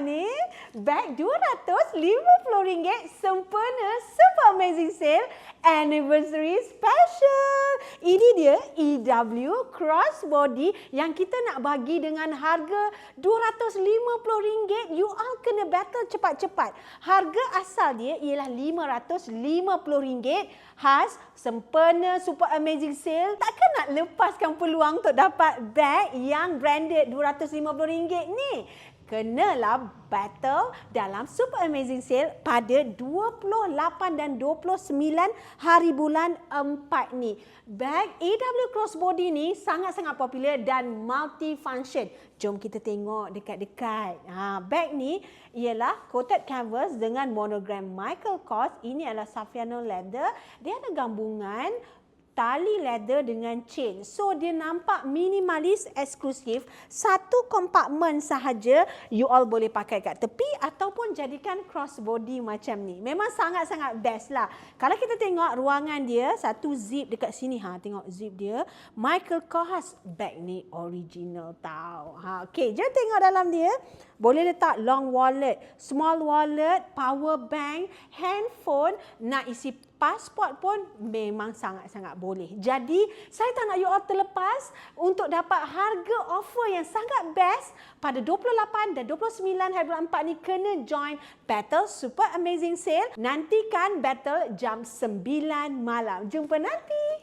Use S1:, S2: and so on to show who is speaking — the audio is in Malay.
S1: ni, beg RM250 sempena Super Amazing Sale Anniversary Special. Ini dia EW Crossbody yang kita nak bagi dengan harga RM250. You all kena battle cepat-cepat. Harga asal dia ialah RM550. Khas sempena Super Amazing Sale, takkan nak lepaskan peluang untuk dapat beg yang branded RM250 ni. Kenalah battle dalam Super Amazing Sale pada 28 dan 29 hari bulan 4 ni. Beg EW Crossbody ni sangat-sangat popular dan multifunction. Jom kita tengok dekat-dekat. Beg ni ialah coated canvas dengan monogram Michael Kors. Ini adalah Saffiano leather. Dia ada gabungan tali leather dengan chain. So, dia nampak minimalis, eksklusif. Satu kompartmen sahaja you all boleh pakai kat tepi ataupun jadikan crossbody macam ni. Memang sangat-sangat best lah. Kalau kita tengok ruangan dia, satu zip dekat sini. Tengok zip dia. Michael Kors bag ni original tau. Okay, jom tengok dalam dia. Boleh letak long wallet, small wallet, power bank, handphone, nak isi pasport pun memang sangat-sangat boleh. Jadi, saya tak nak you all terlepas untuk dapat harga offer yang sangat best pada 28 dan 29 hari bulan 4 ni. Kena join Battle Super Amazing Sale. Nantikan battle jam 9 malam. Jumpa nanti.